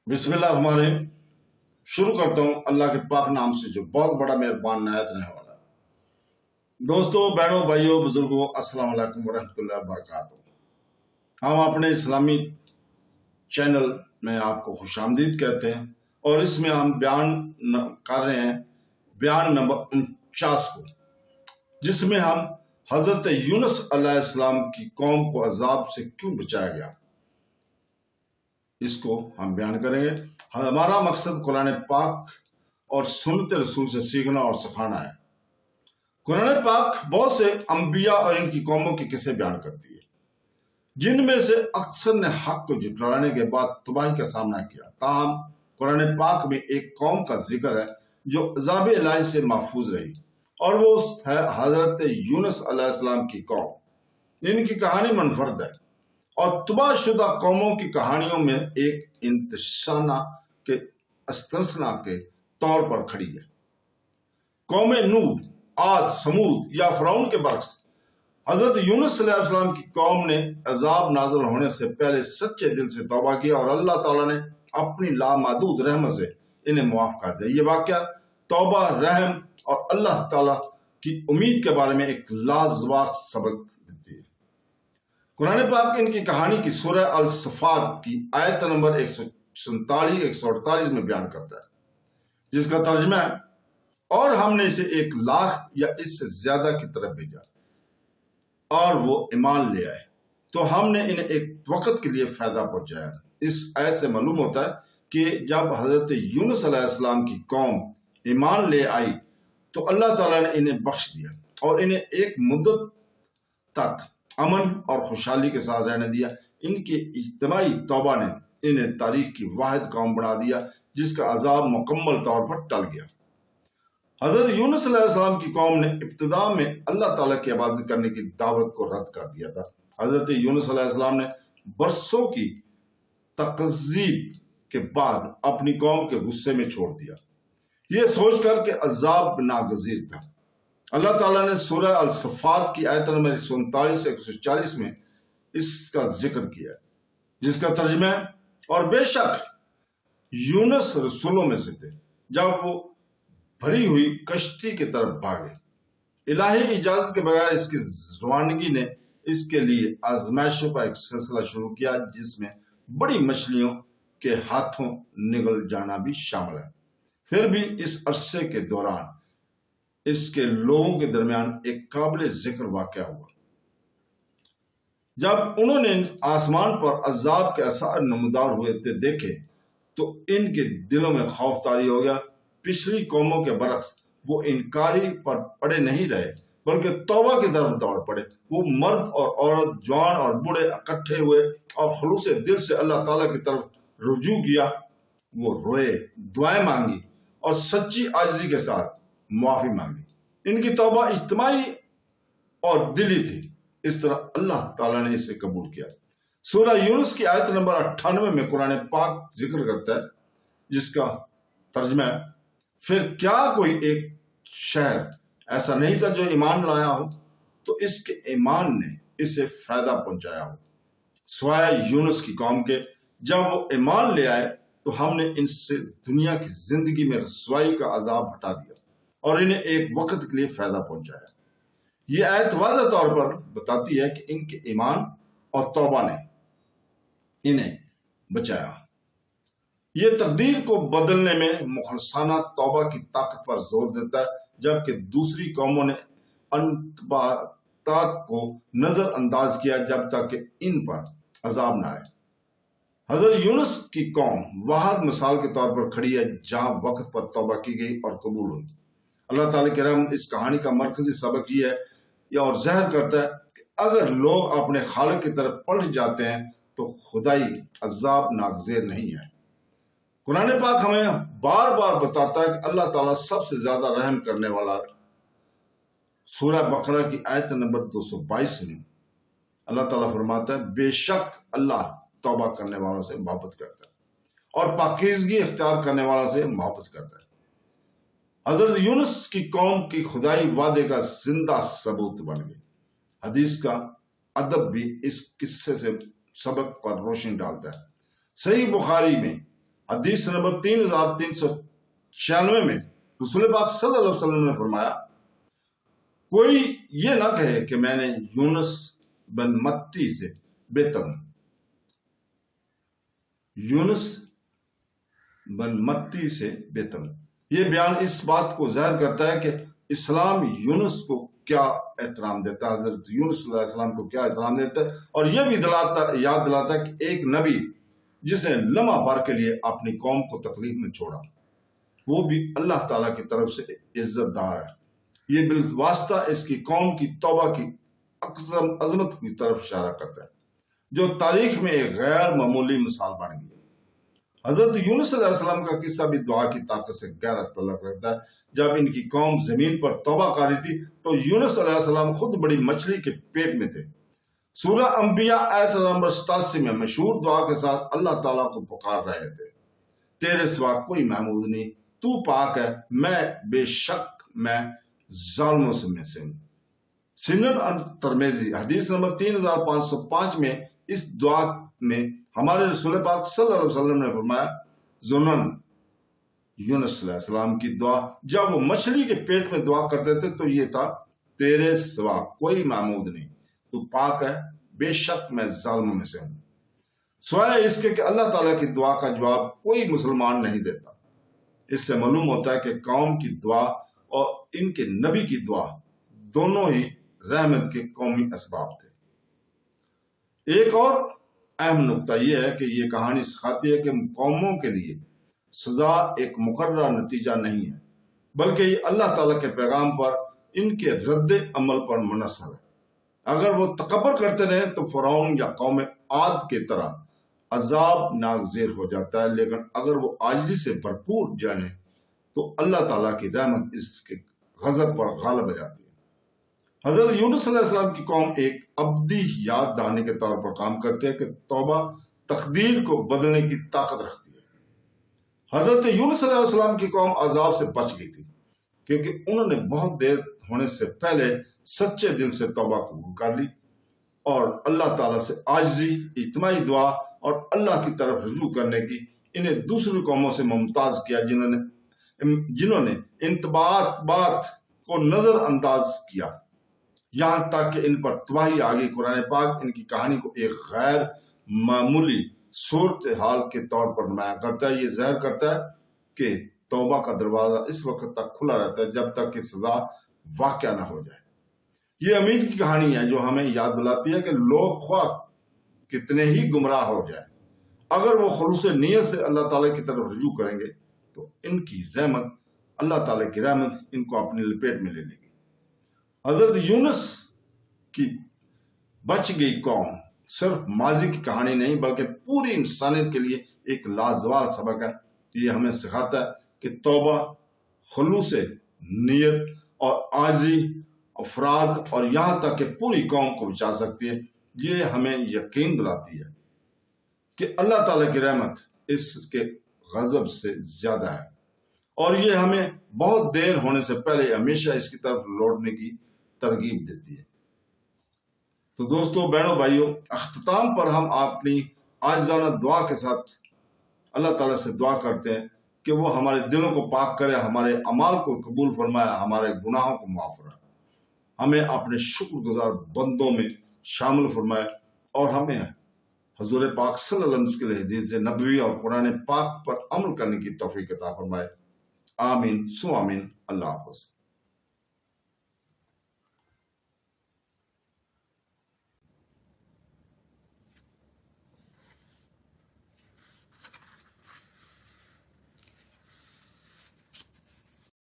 बिस्मिल्लाहिर्रहमानिर्रहीम। शुरू करता हूँ अल्लाह के पाक नाम से जो बहुत बड़ा मेहरबान नायत रहने वाला है। दोस्तों, बहनों, भाइयों, बुजुर्गों, अस्सलाम वालेकुम वरहमतुल्लाहि वबरकातुहू। हम अपने इस्लामी चैनल में आपको खुशामदीद कहते हैं और इसमें हम कर रहे हैं बयान नंबर 49 को, जिसमें हम हजरत यूनुस अलैहिस्सलाम की कौम को अजाब से क्यों बचाया गया इसको हम बयान करेंगे। हमारा मकसद कुरान पाक और सुन्नत रसूल से सीखना और सिखाना है। कुरान पाक बहुत से अंबिया और इनकी कौमों के किस्से बयान करती है, जिनमें से अक्सर ने हक को जुटलाने के बाद तबाही का सामना किया। ताहम कुरान पाक में एक कौम का जिक्र है जो अज़ाब इलाही से महफूज रही, और वो है हजरत यूनुस अलैहिस्सलाम की कौम। इनकी कहानी मुनफरद है और तबाहशुदा कौमों की कहानियों में एक इंतशाना के अस्तंसना के तौर पर खड़ी है। कौम नूह, आद, समूद या फिरौन के बरक्स हजरत यूनुस अलैहिस्सलाम की कौम ने अजाब नाज़िल होने से पहले सच्चे दिल से तौबा किया और अल्लाह ताला ने अपनी लामादूद रहमत से इन्हें मुआफ कर दिया। ये वाक़या तौबा, रहम और अल्लाह ताला की उम्मीद के बारे में एक लाजवाब सबक देती है। कुरान पाक इनकी कहानी की सूरह अल-सफ़ात की आयत नंबर 147 148 में बयान करता है, जिसका तर्जुमा है, और हमने इसे 1,00,000 या इससे ज्यादा की तरफ भेजा और वो ईमान ले आए तो हमने इन्हें एक वक्त के लिए फायदा पहुंचाया। इस आयत से मालूम होता है कि जब हजरत यूनुस अलैहिस्सलाम की कौम ईमान ले आई तो अल्लाह ताला ने इन्हें बख्श दिया और इन्हें एक मुद्दत तक अमन और खुशहाली के साथ रहने दिया। इनकी इज्तिमाई तौबा ने इन्हें तारीख की वाहिद कौम बना दिया जिसका अजाब मुकम्मल तौर पर टल गया। हजरत यूनुस अलैहिस्सलाम की कौम ने इब्तिदा में अल्लाह ताला की इबादत करने की दावत को रद्द कर दिया था। हजरत यूनुस अलैहिस्सलाम ने बरसों की तकज़ीब के बाद अपनी कौम के गुस्से में छोड़ दिया, ये सोचकर कि अजाब नागजीर था। अल्लाह ताला ने सूरह अल-सफ़ात की आयत नंबर 139 से 140 में इसका जिक्र किया, जिसका तर्जुमा है, और बेशक यूनुस रसूलों में से थे जब वो भरी हुई कश्ती की तरफ भागे। इलाही इजाजत के बगैर इसकी रवानगी ने इसके लिए आजमाइशों का एक सिलसिला शुरू किया, जिसमें बड़ी मछलियों के हाथों निगल जाना भी शामिल है। फिर भी इस अरसे के दौरान इसके लोगों के दरमियान एक काबिल जिक्र वाक़या हुआ। जब उन्होंने आसमान पर अजाब के असर नमदार हुए थे देखे तो इनके दिलों में खौफ तारी हो गया। पिछली कौमों के बरक्स वो इनकारी पर पड़े नहीं रहे बल्कि तौबा की तरफ दौड़ पड़े। वो मर्द और औरत, जवान और बूढ़े इकट्ठे हुए और खुलूस दिल से अल्लाह ताला की तरफ रुजू किया। वो रोए, दुआएं मांगी और सच्ची आजिज़ी के साथ मुआफ़ी मांगी। इनकी तौबा इज्तिमाई और दिली थी। इस तरह अल्लाह ताला ने इसे कबूल किया। सूरह यूनुस की आयत नंबर 98 में कुरान पाक जिक्र करता है, जिसका तर्जुमा है, फिर क्या कोई एक शहर ऐसा नहीं था जो ईमान लाया हो तो इसके ईमान ने इसे फायदा पहुंचाया हो, सिवाय यूनुस की कौम के। जब वो ईमान ले आए तो हमने इनसे दुनिया की जिंदगी में रसवाई का अजाब हटा दिया और इन्हें एक वक्त के लिए फायदा पहुंचाया। ये आयत वाज़ेह तौर पर बताती है कि इनके ईमान और तौबा ने इन्हें बचाया। ये तकदीर को बदलने में मुखलसाना तौबा की ताकत पर जोर देता है, जबकि दूसरी कौमों ने अनबातात को नजरअंदाज किया जब तक कि इन पर अजाब न आए। हजरत यूनुस की कौम वाहद मिसाल के तौर पर खड़ी है जहां वक्त पर तौबा की गई और कबूल हुई। अल्लाह ताला की रहमत इस कहानी का मरकजी सबक ये है और ज़ाहिर करता है कि अगर लोग अपने खालिक की तरफ पलट जाते हैं तो खुदाई अजाब नागज़ीर नहीं है। कुरान पाक हमें बार बार बताता है कि अल्लाह ताला सबसे ज्यादा रहम करने वाला। सूरह बकरा की आयत नंबर 222 में अल्लाह ताला फरमाता है, बेशक अल्लाह तौबा करने वालों से मोहब्बत करता है और पाकीज़गी इख्तियार करने वालों से मोहब्बत करता है। हजरत यूनुस की कौम की खुदाई वादे का जिंदा सबूत बन गई। हदीस का अदब भी इस किस्से से सबक पर रोशनी डालता है। सही बुखारी में حدیث نمبر 3396 میں رسول پاک صلی اللہ علیہ وسلم نے فرمایا، کوئی یہ نہ کہے کہ میں نے یونس بن متی سے بہتر ہوں۔ یونس بن متی سے بہتر ہوں، یہ بیان اس بات کو ظاہر کرتا ہے کہ اسلام یونس کو کیا احترام دیتا ہے، حضرت یونس صلی اللہ علیہ وسلم کو کیا احترام دیتا ہے، اور یہ بھی یاد دلاتا ہے کہ ایک نبی جس نے لمحہ بھر کے لیے اپنی قوم کو تکلیف میں چھوڑا، وہ بھی اللہ تعالیٰ کی طرف سے عزت دار ہے۔ یہ بالواسطہ اس کی قوم کی توبہ کی عظمت کی طرف اشارہ کرتا ہے، جو تاریخ میں ایک غیر معمولی مثال بن گئی۔ حضرت یونس صلی اللہ علیہ وسلم کا قصہ بھی دعا کی طاقت سے گہرا تعلق رکھتا ہے۔ جب ان کی قوم زمین پر توبہ کر رہی تھی تو یونس صلی اللہ علیہ وسلم خود بڑی مچھلی کے پیٹ میں تھے۔ سورہ انبیاء آیت نمبر 87 میں مشہور دعا کے ساتھ اللہ تعالیٰ کو پکار رہے تھے، تیرے سوا کوئی معبود نہیں، تو پاک ہے، میں بے شک میں ظالموں میں سے ہوں۔ سنن ترمذی حدیث نمبر 3505 میں اس دعا میں ہمارے رسول پاک صلی اللہ علیہ وسلم نے فرمایا، ظنن یونس صلی اللہ علیہ وسلم کی دعا جب وہ مچھلی کے پیٹ میں دعا کرتے تھے تو یہ تھا، تیرے سوا کوئی معبود نہیں، تو پاک ہے، بے شک میں ظالموں میں سے ہوں۔ سوائے اس کے کہ اللہ تعالیٰ کی دعا کا جواب کوئی مسلمان نہیں دیتا۔ اس سے معلوم ہوتا ہے کہ قوم کی دعا اور ان کے نبی کی دعا دونوں ہی رحمت کے قومی اسباب تھے۔ ایک اور اہم نقطہ یہ ہے کہ یہ کہانی سکھاتی ہے کہ قوموں کے لیے سزا ایک مقررہ نتیجہ نہیں ہے، بلکہ یہ اللہ تعالیٰ کے پیغام پر ان کے رد عمل پر منحصر ہے۔ اگر وہ تکبر کرتے رہے تو فرعون یا قوم عاد کی طرح عذاب ناگزیر ہو جاتا ہے، لیکن اگر وہ عاجزی سے بھرپور جانے تو اللہ تعالیٰ کی رحمت اس کے غضب پر غالب آ جاتی ہے۔ حضرت یونس صلی اللہ علیہ وسلم کی قوم ایک ابدی یاد دہانی کے طور پر کام کرتے ہیں کہ توبہ تقدیر کو بدلنے کی طاقت رکھتی ہے۔ حضرت یونس صلی اللہ علیہ وسلم کی قوم عذاب سے بچ گئی تھی کیونکہ انہوں نے بہت دیر ہونے سے پہلے سچے دل سے توبہ قبول کر لی اور اللہ تعالیٰ سے عاجزی، اجتماعی دعا اور اللہ کی طرف رجوع کرنے کی انہیں دوسری قوموں سے ممتاز کیا جنہوں نے انتباہات کو نظر انداز کیا، یہاں تک کہ ان پر تباہی آ گئی۔ قرآن پاک ان کی کہانی کو ایک غیر معمولی صورتحال کے طور پر نمایاں کرتا ہے۔ یہ ظاہر کرتا ہے کہ توبہ کا دروازہ اس وقت تک کھلا رہتا ہے جب تک کہ سزا واقع نہ ہو جائے۔ یہ امید کی کہانی ہے جو ہمیں یاد دلاتی ہے کہ لوگ خواہ کتنے ہی گمراہ ہو جائیں، اگر وہ خلوص نیت سے اللہ تعالیٰ کی طرف رجوع کریں گے تو ان کی رحمت، اللہ تعالیٰ کی رحمت ان کو اپنی لپیٹ میں لے لے گی۔ حضرت یونس کی بچ گئی قوم صرف ماضی کی کہانی نہیں بلکہ پوری انسانیت کے لیے ایک لازوال سبق ہے۔ یہ ہمیں سکھاتا ہے کہ توبہ، خلوص نیت اور عاجزی افراد اور یہاں تک کہ پوری قوم کو بچا سکتی ہے۔ یہ ہمیں یقین دلاتی ہے کہ اللہ تعالیٰ کی رحمت اس کے غضب سے زیادہ ہے اور یہ ہمیں بہت دیر ہونے سے پہلے ہمیشہ اس کی طرف لوٹنے کی ترغیب دیتی ہے۔ تو دوستو، بہنوں، بھائیوں، اختتام پر ہم اپنی عاجزانہ دعا کے ساتھ اللہ تعالیٰ سے دعا کرتے ہیں کہ وہ ہمارے دلوں کو پاک کرے، ہمارے اعمال کو قبول فرمائے، ہمارے گناہوں کو معاف فرمائے، ہمیں اپنے شکر گزار بندوں میں شامل فرمائے اور ہمیں حضور پاک صلی اللہ علیہ وسلم کے حدیث نبوی اور قرآن پاک پر عمل کرنے کی توفیق عطا فرمائے۔ آمین سو آمین۔ اللہ حافظ۔